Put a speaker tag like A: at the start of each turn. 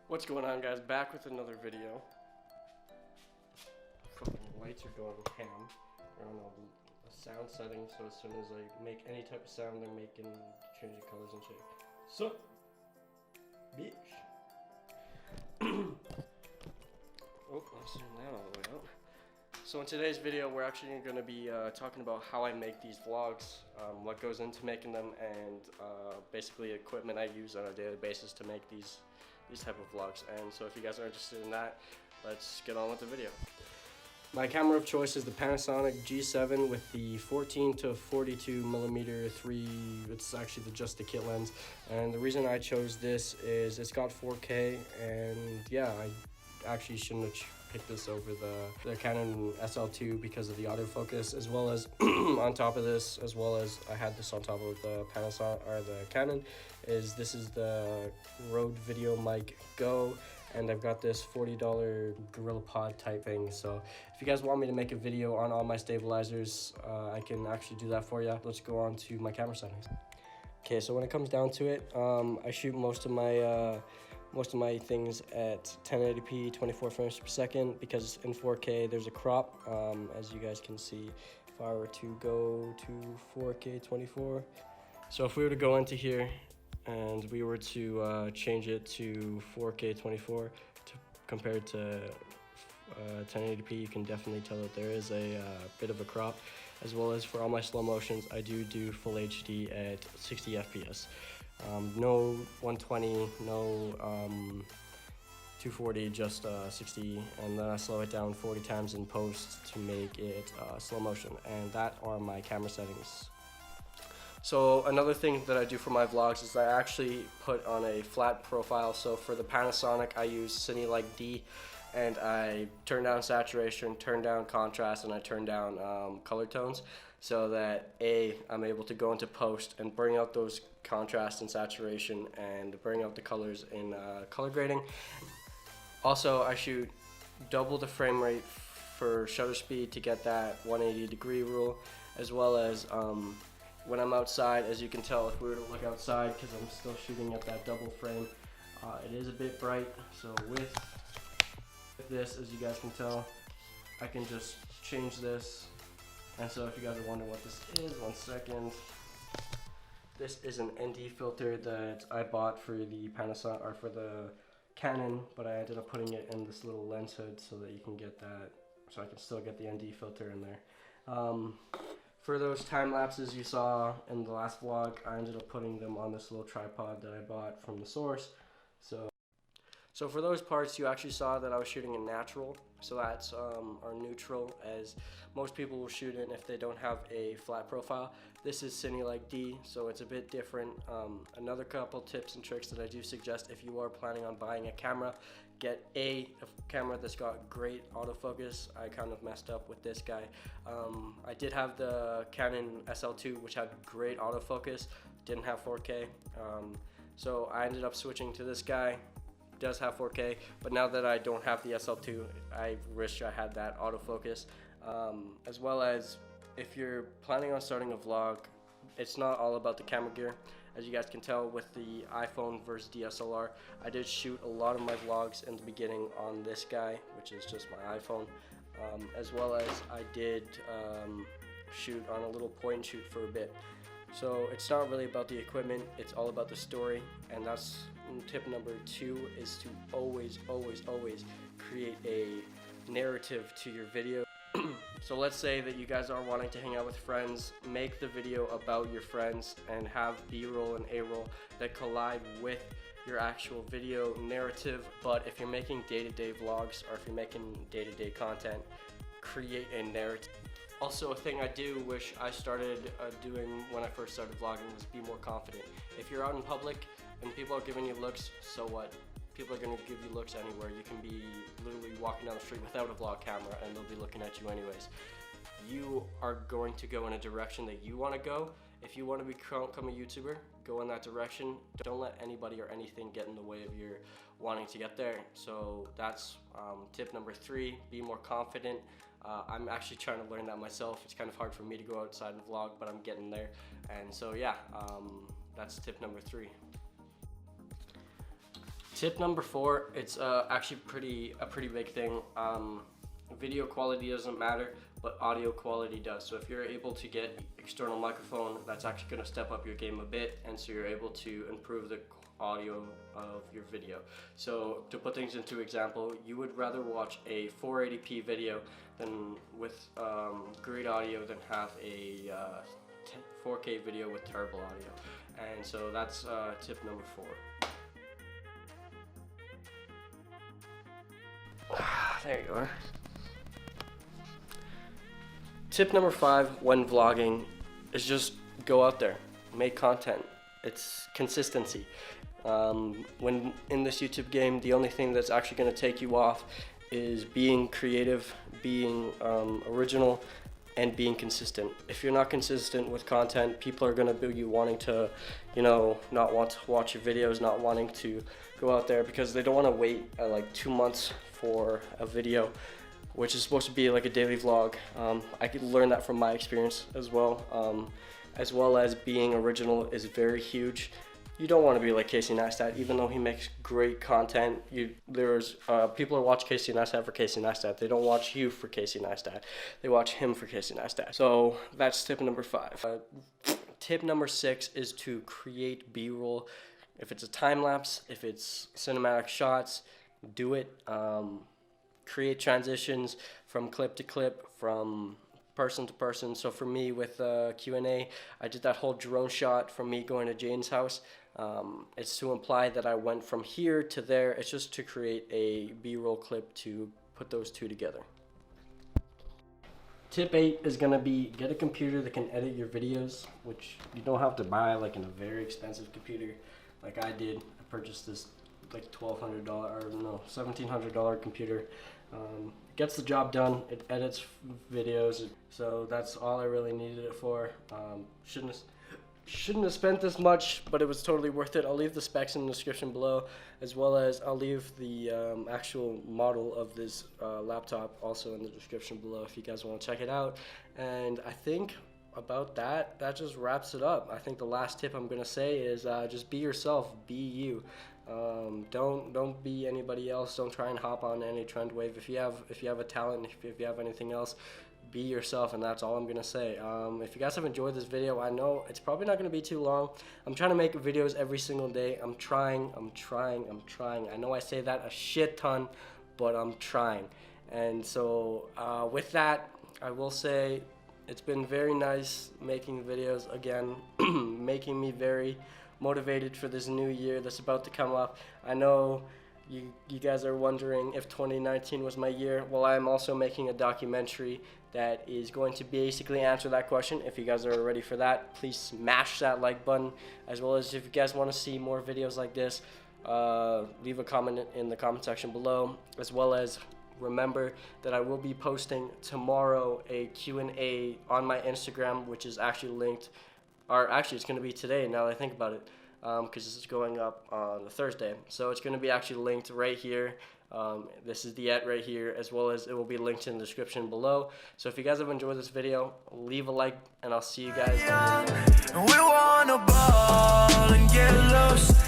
A: What's going on, guys? Back with another video. Fucking lights are going ham. They're on all the sound settings, so as soon as I make any type of sound, they're changing colors and shit. So, bitch. Oh, let's turn that all the way out. So in today's video, we're actually going to be talking about how I make these vlogs, what goes into making them, and basically equipment I use on a daily basis to make these type of vlogs. And so if you guys are interested in that, let's get on with the video. My camera of choice is the Panasonic G7 with the 14 to 42 millimeter 3. It's actually just the kit lens, and the reason I chose this is it's got 4K, and yeah, I actually shouldn't have picked this over the Canon SL2 because of the autofocus, as well as on top of this, as well as I had this on top of the Panasonic or the Canon. This is the Rode Video Mic Go, and I've got this $40 Gorilla Pod type thing. So if you guys want me to make a video on all my stabilizers, I can actually do that for you. Let's go on to my camera settings. Okay, so when it comes down to it, I shoot most of my things at 1080p 24 frames per second because in 4K there's a crop, as you guys can see. If I were to go to 4K 24, so if we were to go into here and we were to change it to 4K 24 compared to 1080p, you can definitely tell that there is a bit of a crop. As well as for all my slow motions, I do full HD at 60 FPS. No 120, no 240, just 60, and then I slow it down 40 times in post to make it slow motion, and that are my camera settings. So another thing that I do for my vlogs is I actually put on a flat profile. So for the Panasonic, I use Cine Like D, and I turn down saturation, turn down contrast, and I turn down color tones, so that I'm able to go into post and bring out those contrast and saturation and bring out the colors in color grading. Also, I shoot double the frame rate for shutter speed to get that 180-degree rule, as well as when I'm outside. As you can tell, if we were to look outside, because I'm still shooting at that double frame, it is a bit bright. So with this, as you guys can tell, I can just change this. And so if you guys are wondering what this is, 1 second. This is an ND filter that I bought for the Panasonic or for the Canon, but I ended up putting it in this little lens hood so that you can get that, so I can still get the ND filter in there. For those time lapses you saw in the last vlog, I ended up putting them on this little tripod that I bought from the source. So for those parts, you actually saw that I was shooting in natural. So that's our neutral, as most people will shoot in if they don't have a flat profile. This is Cine Like D, so it's a bit different. Another couple tips and tricks that I do suggest if you are planning on buying a camera, get a camera that's got great autofocus. I kind of messed up with this guy. I did have the Canon SL2, which had great autofocus, didn't have 4K. So I ended up switching to this guy. Does have 4K, but now that I don't have the SL2, I wish I had that autofocus. As well as if you're planning on starting a vlog, it's not all about the camera gear. As you guys can tell with the iPhone versus DSLR, I did shoot a lot of my vlogs in the beginning on this guy, which is just my iPhone, as well as I did shoot on a little point and shoot for a bit. So it's not really about the equipment, it's all about the story, and that's tip number 2, is to always create a narrative to your video. So let's say that you guys are wanting to hang out with friends, make the video about your friends and have B-roll and A-roll that collide with your actual video narrative. But if you're making day-to-day vlogs, or if you're making day-to-day content, create a narrative. Also, a thing I do wish I started doing when I first started vlogging was be more confident. If you're out in public and people are giving you looks, so what? People are going to give you looks anywhere. You can be literally walking down the street without a vlog camera and they'll be looking at you anyways. You are going to go in a direction that you want to go. If you want to become a YouTuber, go in that direction. Don't let anybody or anything get in the way of your wanting to get there. So that's tip number 3, be more confident. I'm actually trying to learn that myself. It's kind of hard for me to go outside and vlog, but I'm getting there. And so yeah, that's tip number 3. Tip number 4, it's actually a pretty big thing. Video quality doesn't matter, but audio quality does. So if you're able to get external microphone, that's actually going to step up your game a bit, and so you're able to improve the audio of your video. So to put things into example, you would rather watch a 480p video than with great audio than have a 4K video with terrible audio. And so that's tip number 4. There you are. Tip number 5 when vlogging is just go out there, make content. It's consistency. When in this YouTube game, the only thing that's actually going to take you off is being creative, being original, and being consistent. If you're not consistent with content, people are going to be you wanting to, not want to watch your videos, not wanting to go out there because they don't want to wait like 2 months for a video, which is supposed to be like a daily vlog. I could learn that from my experience as well as being original is very huge. You don't want to be like Casey Neistat, even though he makes great content. People are watching Casey Neistat for Casey Neistat. They don't watch you for Casey Neistat. They watch him for Casey Neistat. So that's tip number 5. Tip number 6 is to create B-roll. If it's a time lapse, if it's cinematic shots, do it. Create transitions from clip to clip, from person to person. So for me with Q&A, I did that whole drone shot from me going to Jane's house. It's to imply that I went from here to there. It's just to create a B-roll clip to put those two together. Tip 8 is going to be get a computer that can edit your videos, which you don't have to buy like in a very expensive computer like I did. I purchased this like $1,200 or no, $1,700 computer. Gets the job done. It edits videos, so that's all I really needed it for. Shouldn't have spent this much, but it was totally worth it. I'll leave the specs in the description below, as well as I'll leave the actual model of this laptop also in the description below if you guys want to check it out. And I think about that just wraps it up. I think the last tip I'm gonna say is just be yourself, be you. Don't be anybody else. Don't try and hop on any trend wave. If you have a talent, if you have anything else, be yourself, and that's all I'm gonna say. If you guys have enjoyed this video, I know it's probably not gonna be too long. I'm trying to make videos every single day. I'm trying. I know I say that a shit ton, but I'm trying. And so with that, I will say it's been very nice making videos again, making me very motivated for this new year that's about to come up. I know you guys are wondering if 2019 was my year. Well, I'm also making a documentary that is going to basically answer that question. If you guys are ready for that, please smash that like button, as well as if you guys want to see more videos like this, leave a comment in the comment section below, as well as remember that I will be posting tomorrow a Q&A on my Instagram, which is actually linked, or actually it's going to be today now that I think about it, because this is going up on the Thursday. So it's going to be actually linked right here. This is the right here, as well as it will be linked in the description below. So if you guys have enjoyed this video, leave a like, and I'll see you guys in the next video. We wanna ball and get loose.